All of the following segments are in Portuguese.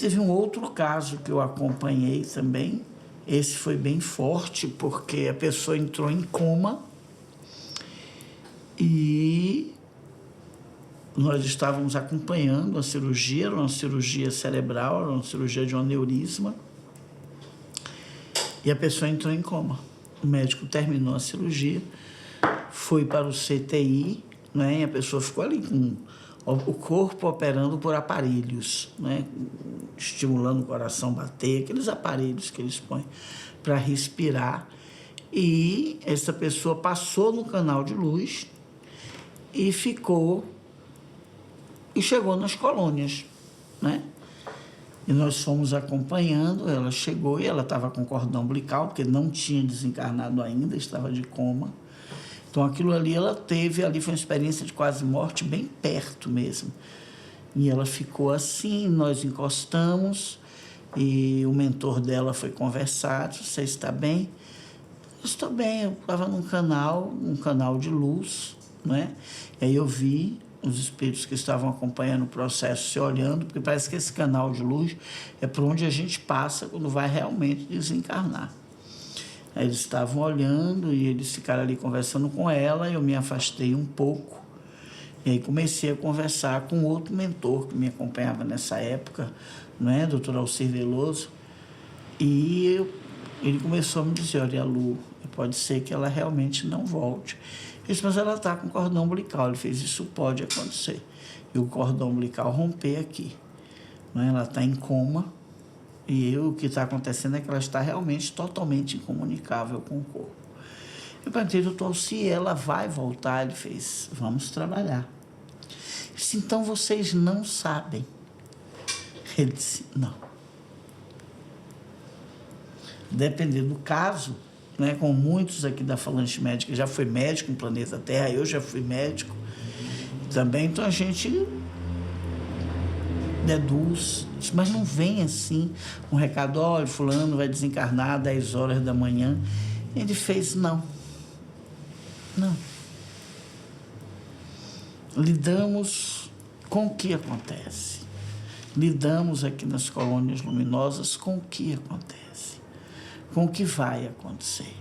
teve um outro caso que eu acompanhei também. Esse foi bem forte, porque a pessoa entrou em coma e nós estávamos acompanhando a cirurgia, era uma cirurgia cerebral, era uma cirurgia de um aneurisma, e a pessoa entrou em coma. O médico terminou a cirurgia, foi para o CTI, né, e a pessoa ficou ali com o corpo operando por aparelhos, né, estimulando o coração bater, aqueles aparelhos que eles põem para respirar. E essa pessoa passou no canal de luz e chegou nas colônias, né? E nós fomos acompanhando, ela chegou e ela estava com cordão umbilical, porque não tinha desencarnado ainda, estava de coma. Então aquilo ali ela teve, ali foi uma experiência de quase morte, bem perto mesmo. E ela ficou assim, nós encostamos e o mentor dela foi conversar: você está bem? Eu estou bem, eu estava num canal de luz, né? E aí eu vi os espíritos que estavam acompanhando o processo se olhando, porque parece que esse canal de luz é por onde a gente passa quando vai realmente desencarnar. Aí eles estavam olhando e eles ficaram ali conversando com ela, eu me afastei um pouco, e aí comecei a conversar com outro mentor que me acompanhava nessa época, né, Dr. Alcir Veloso, e ele começou a me dizer: olha, Lu, pode ser que ela realmente não volte. Eu disse: mas ela está com cordão umbilical. Ele fez: isso pode acontecer. E o cordão umbilical romper aqui. Né? Ela está em coma. E o que está acontecendo é que ela está realmente totalmente incomunicável com o corpo. Eu perguntei: doutor, se ela vai voltar? Ele fez: vamos trabalhar. Eu disse: então vocês não sabem? Ele disse: não. Dependendo do caso, né, com muitos aqui da Falange Médica, já foi médico no planeta Terra, eu já fui médico também, então a gente deduz, mas não vem assim um recado: olha, fulano vai desencarnar às 10 horas da manhã. Ele fez: não. Lidamos com o que acontece. Lidamos aqui nas colônias luminosas com o que acontece, com o que vai acontecer.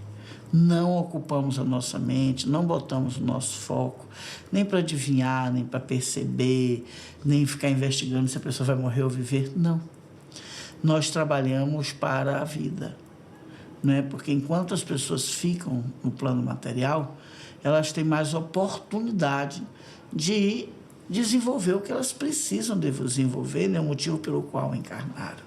Não ocupamos a nossa mente, não botamos o nosso foco, nem para adivinhar, nem para perceber, nem ficar investigando se a pessoa vai morrer ou viver. Não. Nós trabalhamos para a vida, né? Porque enquanto as pessoas ficam no plano material, elas têm mais oportunidade de desenvolver o que elas precisam desenvolver, né? O motivo pelo qual encarnaram.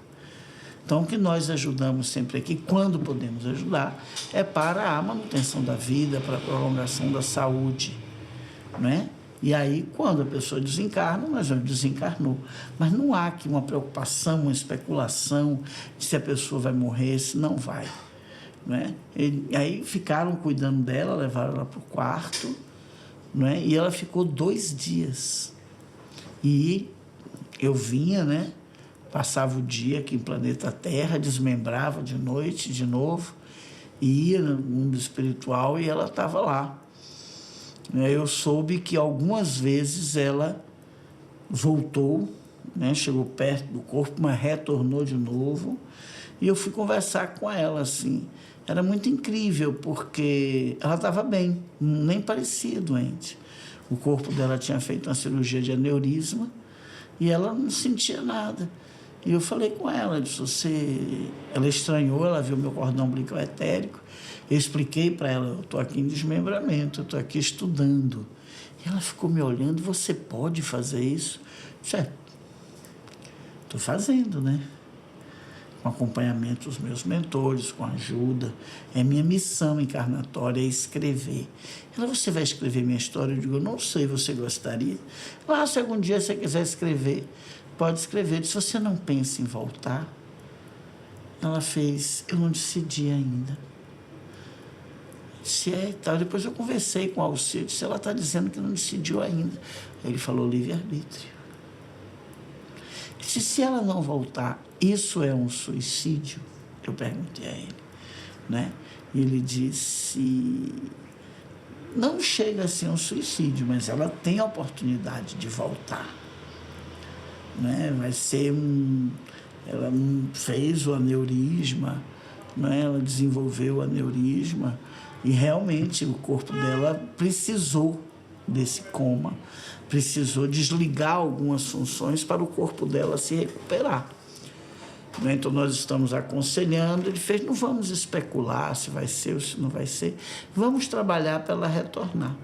Então, o que nós ajudamos sempre aqui, quando podemos ajudar, é para a manutenção da vida, para a prolongação da saúde, né? E aí, quando a pessoa desencarna, nós já desencarnou. Mas não há aqui uma preocupação, uma especulação de se a pessoa vai morrer, se não vai, né? E aí ficaram cuidando dela, levaram ela para o quarto, né? E ela ficou 2 dias. E eu vinha, né? Passava o dia aqui em planeta Terra, desmembrava de noite de novo, ia no mundo espiritual e ela estava lá. Eu soube que algumas vezes ela voltou, né, chegou perto do corpo, mas retornou de novo. E eu fui conversar com ela, assim. Era muito incrível, porque ela estava bem, nem parecia doente. O corpo dela tinha feito uma cirurgia de aneurisma e ela não sentia nada. E eu falei com ela, disse: ela estranhou, ela viu meu cordão umbilical etérico. Eu expliquei para ela: eu estou aqui em desmembramento, eu estou aqui estudando. E ela ficou me olhando: você pode fazer isso? Eu disse: estou fazendo, né? Com acompanhamento dos meus mentores, com ajuda. É minha missão encarnatória, é escrever. Ela: você vai escrever minha história? Eu digo: eu não sei, você gostaria? Ela: se algum dia você quiser escrever, pode escrever. Se você não pensa em voltar? Ela fez: eu não decidi ainda. Se é e tal. Depois eu conversei com o Alcir, disse: ela está dizendo que não decidiu ainda. Ele falou: livre-arbítrio. Disse: se ela não voltar, isso é um suicídio? Eu perguntei a ele, né? E ele disse: não chega a ser um suicídio, mas ela tem a oportunidade de voltar, né? Vai ser ela fez o aneurisma, né? Ela desenvolveu o aneurisma e realmente o corpo dela precisou desse coma, precisou desligar algumas funções para o corpo dela se recuperar. Então, nós estamos aconselhando, ele fez, não vamos especular se vai ser ou se não vai ser, vamos trabalhar para ela retornar.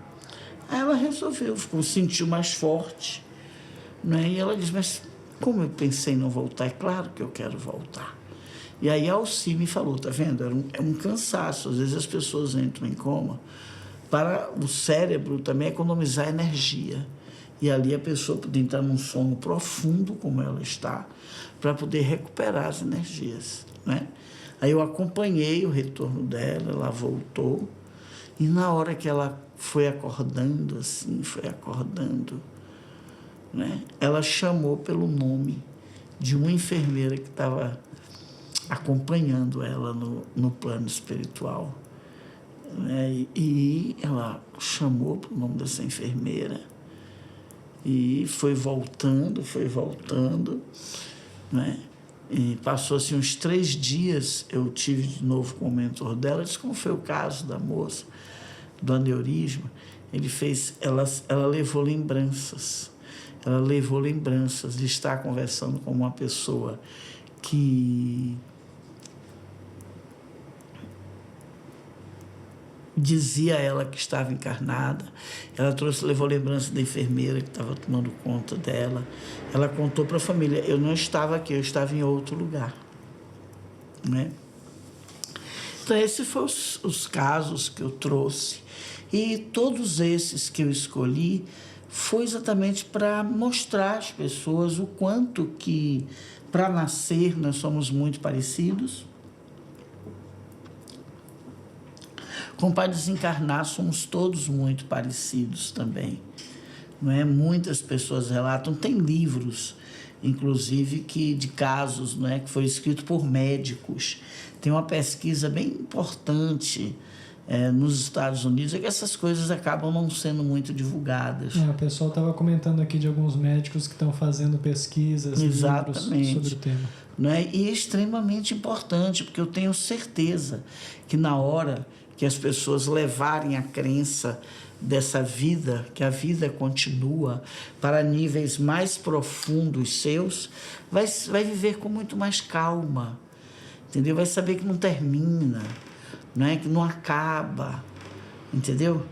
Aí ela resolveu, sentiu mais forte, né? E ela disse, mas como eu pensei em não voltar, é claro que eu quero voltar. E aí a Alci me falou, tá vendo? É um cansaço, às vezes as pessoas entram em coma para o cérebro também economizar energia. E ali a pessoa poder entrar num sono profundo, como ela está, para poder recuperar as energias, né? Aí eu acompanhei o retorno dela, ela voltou, e na hora que ela foi acordando, assim, né? Ela chamou pelo nome de uma enfermeira que estava acompanhando ela no plano espiritual, né? E ela chamou pelo nome dessa enfermeira e foi voltando, né? E passou-se uns 3 dias, eu tive de novo com o mentor dela, disse como foi o caso da moça, do aneurisma. Ela levou lembranças de estar conversando com uma pessoa que dizia a ela que estava encarnada. Ela levou lembrança da enfermeira que estava tomando conta dela. Ela contou para a família, eu não estava aqui, eu estava em outro lugar, né? Então, esses foram os casos que eu trouxe. E todos esses que eu escolhi foi exatamente para mostrar às pessoas o quanto que, para nascer, nós somos muito parecidos. Para desencarnar, somos todos muito parecidos também. Não é? Muitas pessoas relatam, tem livros, inclusive, de casos, não é? Que foi escrito por médicos. Tem uma pesquisa bem importante nos Estados Unidos, é que essas coisas acabam não sendo muito divulgadas. O pessoal estava comentando aqui de alguns médicos que estão fazendo pesquisas, exatamente, livros sobre o tema. Não é? E é extremamente importante, porque eu tenho certeza que na hora que as pessoas levarem a crença dessa vida, que a vida continua, para níveis mais profundos seus, vai viver com muito mais calma, entendeu? Vai saber que não termina, não é? Que não acaba, entendeu?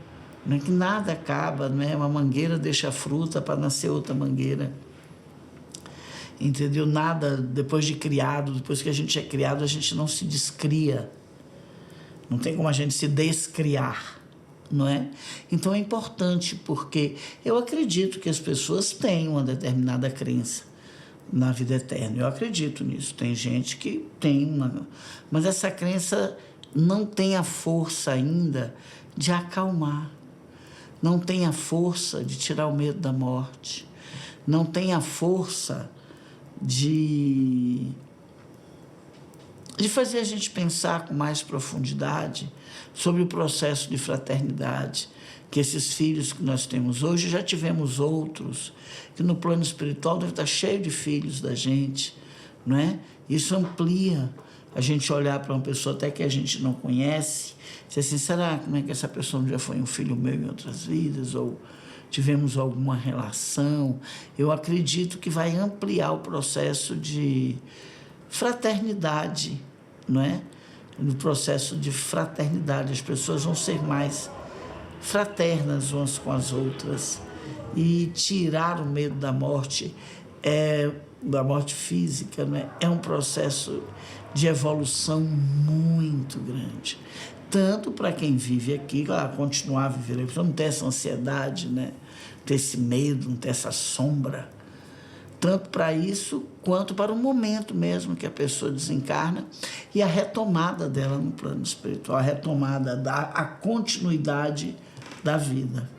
Não é que nada acaba, não é? Uma mangueira deixa fruta para nascer outra mangueira, entendeu? Nada, depois que a gente é criado, a gente não se descria. Não tem como a gente se descriar, não é? Então é importante, porque eu acredito que as pessoas têm uma determinada crença na vida eterna. Eu acredito nisso. Tem gente que tem uma... Mas essa crença não tem a força ainda de acalmar. Não tem a força de tirar o medo da morte. Não tem a força de fazer a gente pensar com mais profundidade sobre o processo de fraternidade, que esses filhos que nós temos hoje, já tivemos outros, que no plano espiritual deve estar cheio de filhos da gente, não é? Isso amplia a gente olhar para uma pessoa até que a gente não conhece, dizer assim, será como é que essa pessoa já foi um filho meu em outras vidas, ou tivemos alguma relação? Eu acredito que vai ampliar o processo de fraternidade, não é? No processo de fraternidade, as pessoas vão ser mais fraternas umas com as outras e tirar o medo da morte, da morte física, não é? É um processo de evolução muito grande, tanto para quem vive aqui, claro, continuar a viver aqui, não ter essa ansiedade, né? Ter esse medo, não ter essa sombra, tanto para isso, quanto para o momento mesmo que a pessoa desencarna e a retomada dela no plano espiritual, a retomada, a continuidade da vida.